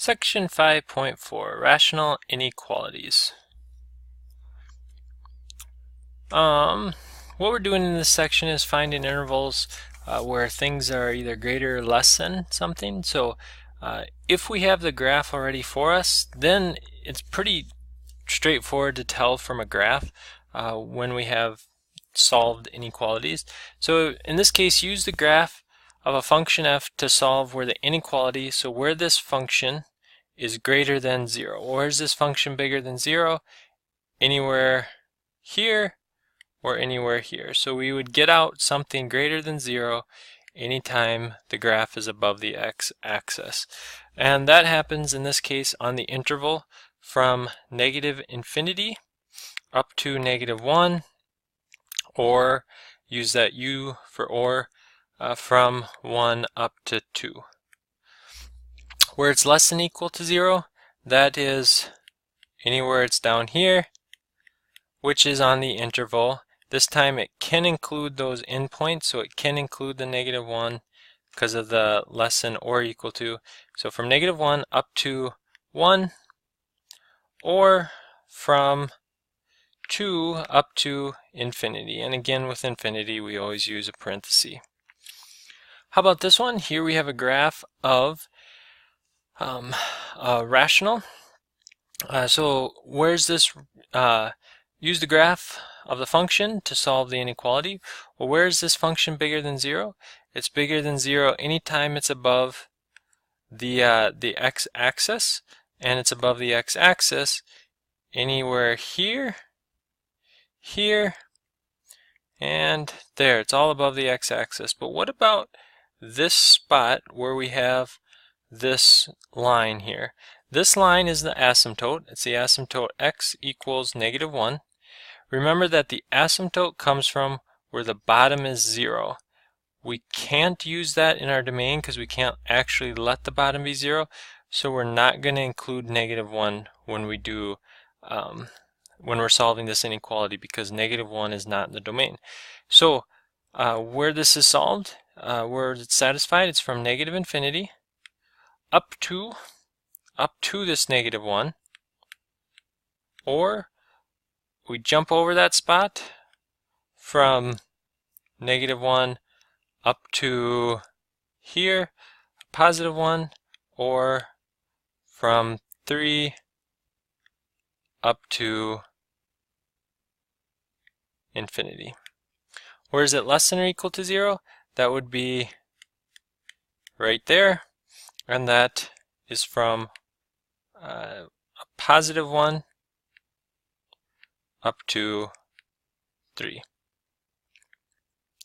Section 5.4, Rational Inequalities. What we're doing in this section is finding intervals where things are either greater or less than something. So if we have the graph already for us, then it's pretty straightforward to tell from a graph when we have solved inequalities. So in this case, use the graph of a function f to solve where the inequality, so where this function is greater than 0. Where is this function bigger than 0? Anywhere here or anywhere here. So we would get out something greater than 0 anytime the graph is above the x-axis. And that happens in this case on the interval from -infinity up to -1, or use that u for or, from 1 up to 2. Where it's less than or equal to 0, that is anywhere it's down here, which is on the interval. This time it can include those endpoints, so it can include the -1 because of the less than or equal to. So from -1 up to 1, or from 2 up to infinity. And again, with infinity, we always use a parenthesis. How about this one? Here we have a graph of rational. So where's this? Use the graph of the function to solve the inequality. Well, where is this function bigger than 0? It's bigger than 0 anytime it's above the x-axis, and it's above the x-axis anywhere here, here, and there. It's all above the x-axis. But what about this spot where we have this line here? This line is the asymptote. It's the asymptote x equals -1. Remember that the asymptote comes from where the bottom is 0. We can't use that in our domain because we can't actually let the bottom be 0. So we're not going to include -1 when we do when we're solving this inequality, because -1 is not in the domain. So where this is solved, where it's satisfied, it's from -infinity up to this -1, or we jump over that spot from -1 up to here, +1, or from 3 up to infinity. Where is it less than or equal to 0? That would be right there, and that is from a +1 up to 3.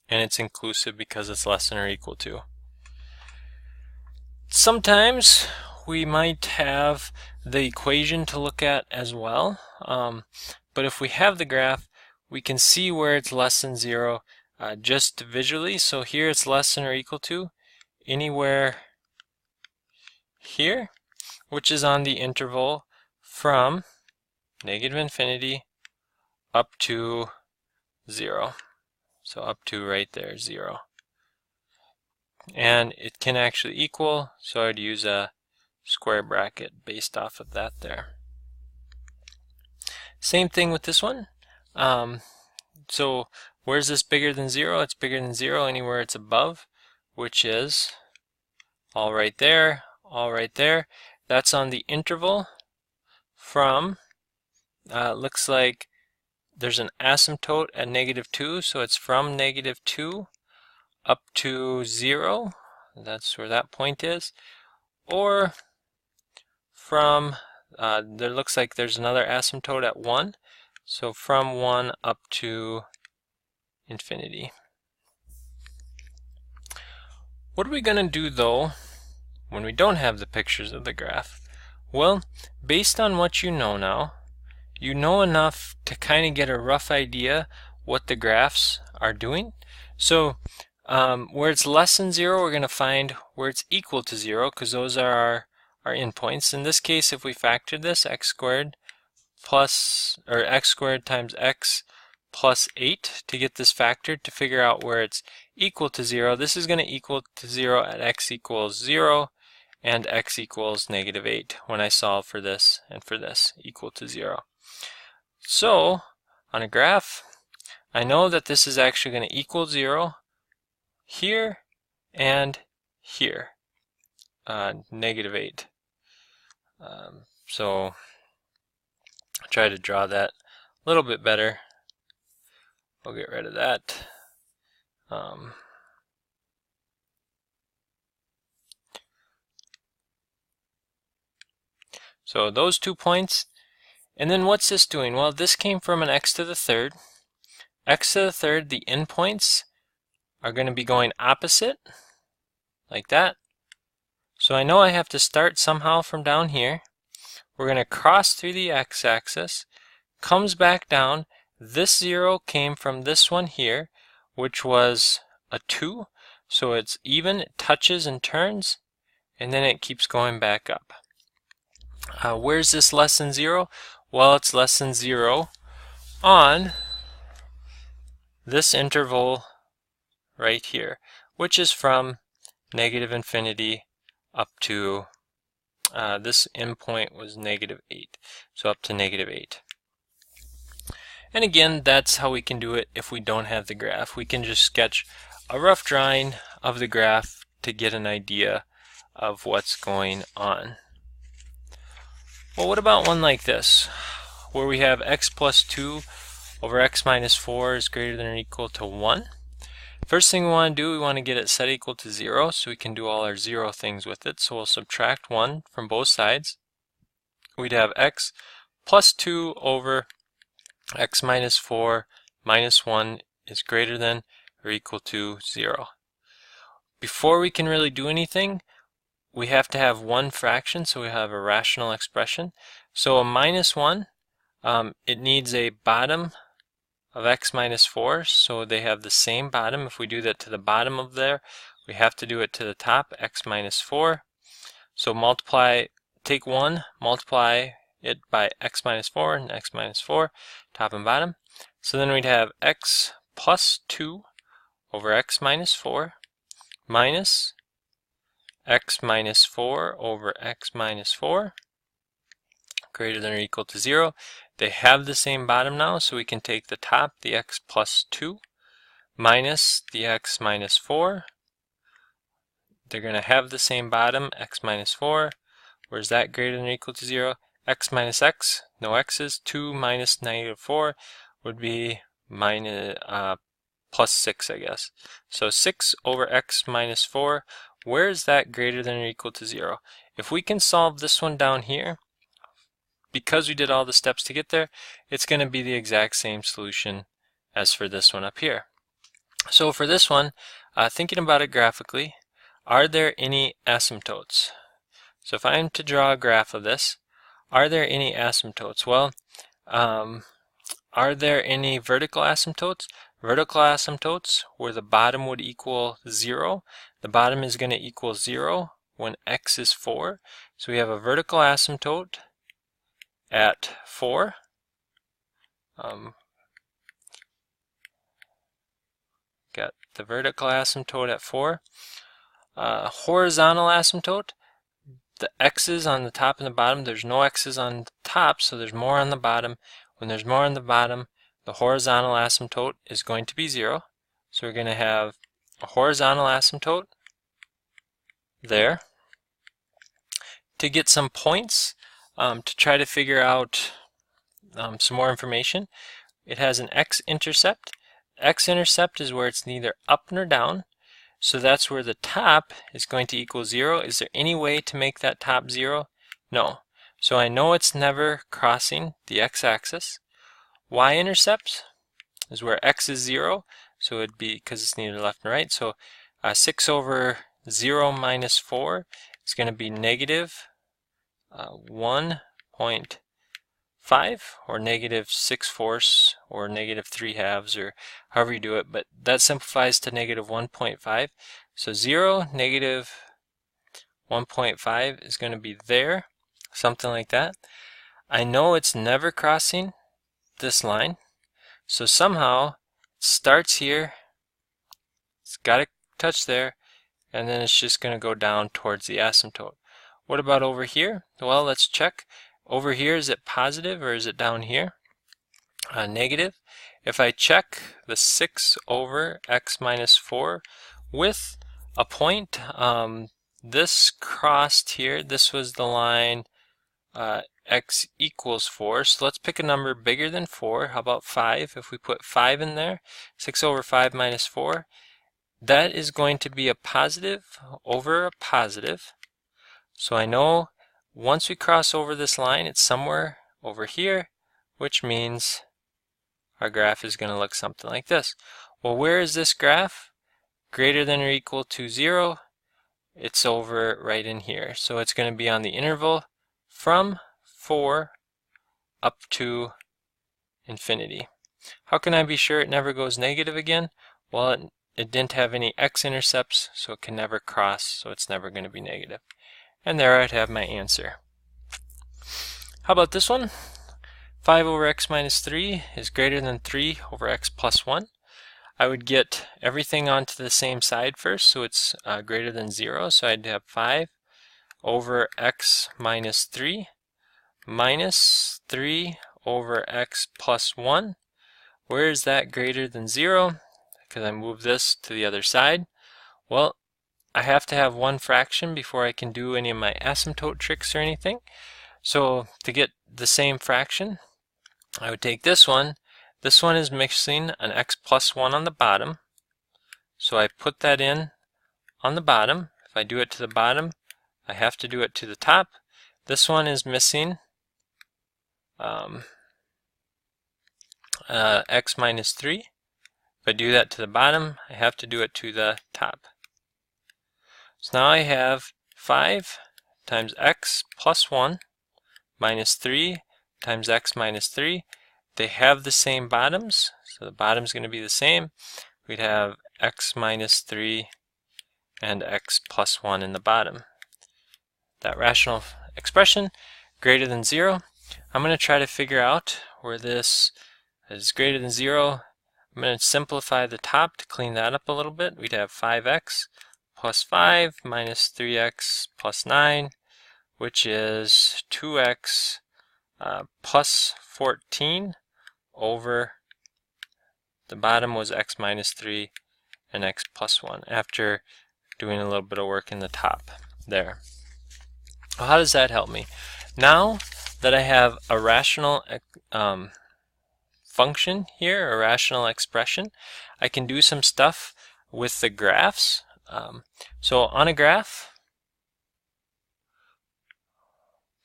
And it's inclusive because it's less than or equal to. Sometimes we might have the equation to look at as well, but if we have the graph, we can see where it's less than 0 just visually. So here it's less than or equal to anywhere here, which is on the interval from -infinity up to 0. So up to right there, 0. And it can actually equal, so I'd use a square bracket based off of that there. Same thing with this one. So where's this bigger than 0? It's bigger than 0 anywhere it's above, which is all right there, all right there. That's on the interval from, looks like there's an asymptote at -2, so it's from -2 up to 0. That's where that point is. Or from, there looks like there's another asymptote at 1, so from 1 up to infinity. What are we going to do though when we don't have the pictures of the graph? Well, based on what you know now, you know enough to kind of get a rough idea what the graphs are doing. So where it's less than 0, we're going to find where it's equal to 0, because those are our endpoints. In this case, if we factor this, x squared times x plus 8 to get this factored to figure out where it's equal to 0. This is going to equal to 0 at x equals 0, and x equals -8 when I solve for this and for this equal to 0. So on a graph, I know that this is actually going to equal 0 here and here, -8. So I'll try to draw that a little bit better. We'll get rid of that. So those 2 points. And then what's this doing? Well, this came from an x to the third. X to the third, the endpoints are going to be going opposite, like that. So I know I have to start somehow from down here. We're going to cross through the x-axis, comes back down. This 0 came from this one here, which was a 2. So it's even, it touches and turns, and then it keeps going back up. Where's this less than 0? Well, it's less than 0 on this interval right here, which is from -infinity up to, this endpoint was -8, so up to -8. And again, that's how we can do it if we don't have the graph. We can just sketch a rough drawing of the graph to get an idea of what's going on. Well, what about one like this, where we have x plus 2 over x minus 4 is greater than or equal to 1? First thing we want to do, we want to get it set equal to 0 so we can do all our 0 things with it. So we'll subtract 1 from both sides. We'd have x plus 2 over x minus 4 minus 1 is greater than or equal to 0. Before we can really do anything, we have to have one fraction, so we have a rational expression. So a minus 1, it needs a bottom of x minus 4, so they have the same bottom. If we do that to the bottom of there, we have to do it to the top, x minus 4. So multiply, take 1, multiply it by x minus 4 and x minus 4, top and bottom. So then we'd have x plus 2 over x minus 4 minus x minus 4 over x minus 4 greater than or equal to 0. They have the same bottom now, so we can take the top, the x plus 2, minus the x minus 4. They're going to have the same bottom, x minus 4. Where's that greater than or equal to 0? X minus x, no x's. 2 minus -4 would be minus, plus 6, I guess. So 6 over x minus 4. Where is that greater than or equal to 0? If we can solve this one down here, because we did all the steps to get there, it's going to be the exact same solution as for this one up here. So for this one, thinking about it graphically, are there any asymptotes? So if I am to draw a graph of this, are there any asymptotes? Well, are there any vertical asymptotes? Vertical asymptotes where the bottom would equal 0. The bottom is going to equal 0 when x is 4. So we have a vertical asymptote at 4. Got the vertical asymptote at 4. Horizontal asymptote, the x's on the top and the bottom, there's no x's on the top, so there's more on the bottom. When there's more on the bottom, the horizontal asymptote is going to be 0. So we're going to have a horizontal asymptote there. To get some points, to try to figure out some more information, it has an x-intercept. X-intercept is where it's neither up nor down. So that's where the top is going to equal 0. Is there any way to make that top 0? No. So I know it's never crossing the x-axis. Y-intercept is where x is 0. So it'd be, because it's neither left nor right, so 6 over 0 minus 4 is going to be negative 1.5 or negative 6/4 or negative 3/2 or however you do it, but that simplifies to negative 1.5. So 0, negative 1.5 is going to be there, something like that. I know it's never crossing this line, so somehow it starts here, it's got to touch there, and then it's just going to go down towards the asymptote. What about over here? Well, let's check. Over here, is it positive or is it down here? Negative. If I check the 6 over x minus 4 with a point, this crossed here, this was the line x equals 4. So let's pick a number bigger than 4. How about 5? If we put 5 in there, 6 over 5 minus 4, that is going to be a positive over a positive. So I know once we cross over this line, it's somewhere over here, which means our graph is going to look something like this. Well, where is this graph? Greater than or equal to 0. It's over right in here. So it's going to be on the interval from 4 up to infinity. How can I be sure it never goes negative again? Well, it didn't have any x-intercepts, so it can never cross, so it's never going to be negative. And there I'd have my answer. How about this one? 5 over x minus 3 is greater than 3 over x plus 1. I would get everything onto the same side first, so it's greater than 0. So I'd have 5 over x minus 3 minus 3 over x plus 1. Where is that greater than 0? Because I move this to the other side. Well, I have to have one fraction before I can do any of my asymptote tricks or anything. So to get the same fraction, I would take this one. This one is missing an x plus 1 on the bottom. So I put that in on the bottom. If I do it to the bottom, I have to do it to the top. This one is missing x minus 3. If I do that to the bottom, I have to do it to the top. So now I have 5 times x plus 1 minus 3 times x minus 3. They have the same bottoms, so the bottom's going to be the same. We'd have x minus 3 and x plus 1 in the bottom. That rational expression greater than 0. I'm going to try to figure out where this is greater than 0. I'm going to simplify the top to clean that up a little bit. We'd have 5x plus 5 minus 3x plus 9, which is 2x plus 14 over the bottom was x minus 3 and x plus 1 after doing a little bit of work in the top there. Well, how does that help me? Now that I have a rational function here, a rational expression, I can do some stuff with the graphs. So on a graph,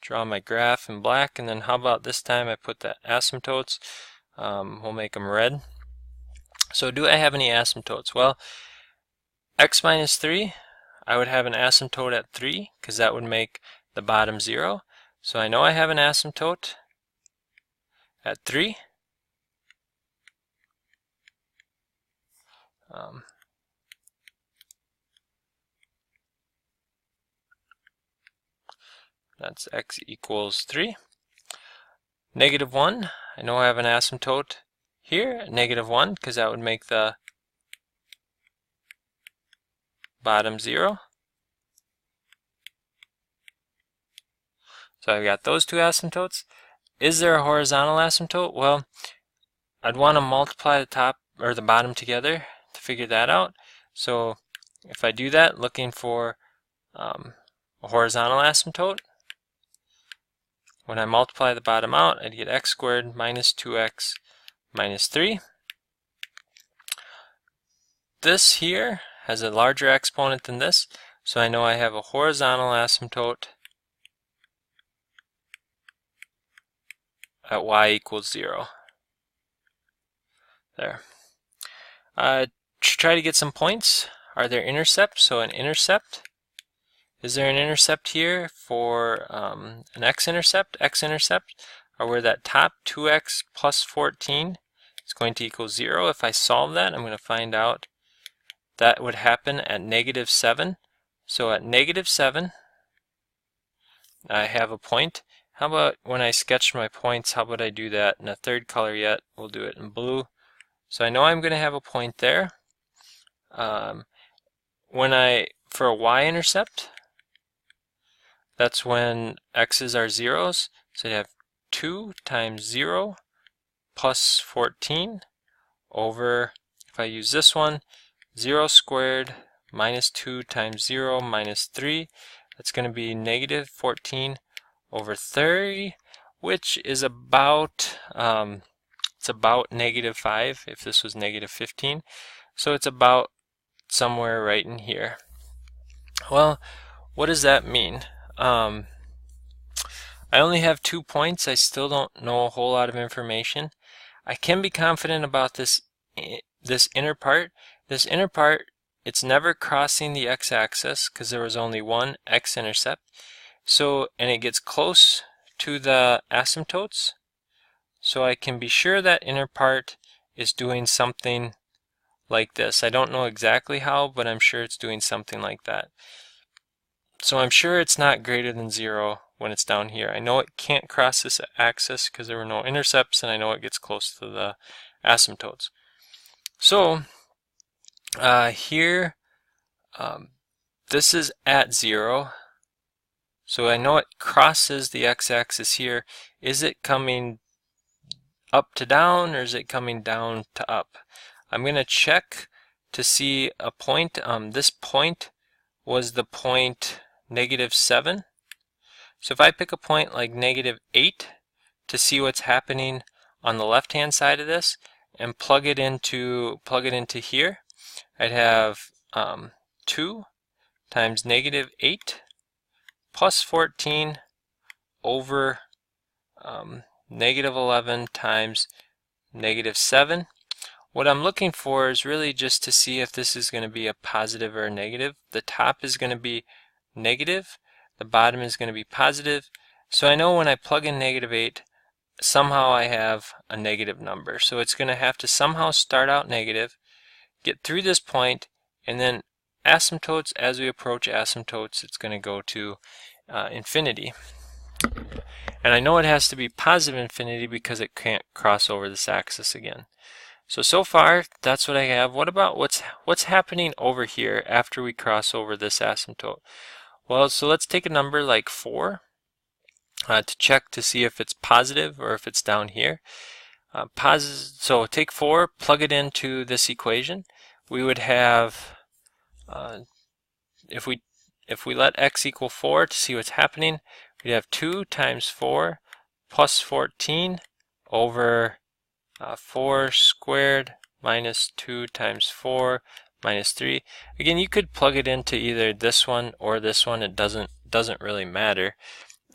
draw my graph in black, and then how about this time I put the asymptotes. We'll make them red. So do I have any asymptotes? Well, x minus 3, I would have an asymptote at 3 because that would make the bottom 0. So I know I have an asymptote at 3. That's x equals 3. Negative 1, I know I have an asymptote here at negative 1 because that would make the bottom 0. So I've got those two asymptotes. Is there a horizontal asymptote? Well, I'd want to multiply the top or the bottom together to figure that out. So if I do that, looking for a horizontal asymptote, when I multiply the bottom out, I'd get x squared minus 2x minus 3. This here has a larger exponent than this, so I know I have a horizontal asymptote at y equals 0. There. Try to get some points. Are there intercepts? So an intercept. Is there an intercept here for an x-intercept? X-intercept are where that top 2x plus 14 is going to equal 0. If I solve that, I'm going to find out that would happen at negative 7. So at negative 7, I have a point. How about when I sketch my points, how about I do that in a third color yet? We'll do it in blue. So I know I'm going to have a point there. For a y-intercept, that's when x's are zeros. So you have 2 times 0 plus 14 over, if I use this one, 0 squared minus 2 times 0 minus 3. That's going to be negative 14 over 30, which is about, it's about negative 5 if this was negative 15. So it's about somewhere right in here. Well, what does that mean? I only have 2 points. I still don't know a whole lot of information. I can be confident about this inner part. This inner part, it's never crossing the x-axis because there was only one x-intercept. So, and it gets close to the asymptotes. So I can be sure that inner part is doing something like this. I don't know exactly how, but I'm sure it's doing something like that. So I'm sure it's not greater than 0 when it's down here. I know it can't cross this axis because there were no intercepts, and I know it gets close to the asymptotes. So here, this is at 0. So I know it crosses the x-axis here. Is it coming up to down, or is it coming down to up? I'm going to check to see a point. This point was the point -7. So if I pick a point like -8 to see what's happening on the left hand side of this and plug it into here, I'd have 2 times -8 plus 14 over -11 times -7. What I'm looking for is really just to see if this is going to be a positive or a negative. The top is going to be negative, the bottom is going to be positive. So I know when I plug in -8, somehow I have a negative number. So it's going to have to somehow start out negative, get through this point, and then asymptotes, as we approach asymptotes, it's going to go to infinity. And I know it has to be positive infinity because it can't cross over this axis again. So far, that's what I have. What about what's happening over here after we cross over this asymptote? Well, so let's take a number like 4 to check to see if it's positive or if it's down here. So take 4, plug it into this equation. We would have, if we let x equal 4 to see what's happening, we'd have 2 times 4 plus 14 over 4 squared minus 2 times 4 minus 3. Again, you could plug it into either this one or this one. It doesn't really matter.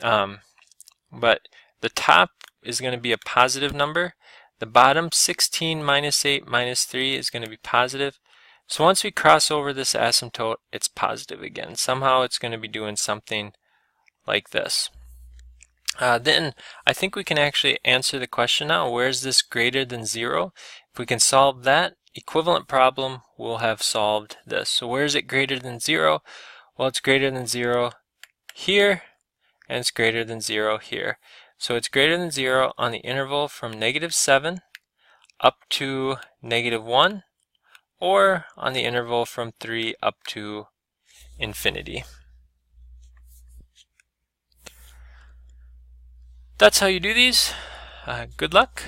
But the top is going to be a positive number. The bottom, 16 minus 8 minus 3, is going to be positive. So once we cross over this asymptote, it's positive again. Somehow it's going to be doing something like this. Then I think we can actually answer the question now. Where is this greater than 0? If we can solve that equivalent problem, we'll have solved this. So where is it greater than 0? Well, it's greater than 0 here, and it's greater than 0 here. So it's greater than 0 on the interval from -7 up to -1, or on the interval from 3 up to infinity. That's how you do these. Good luck.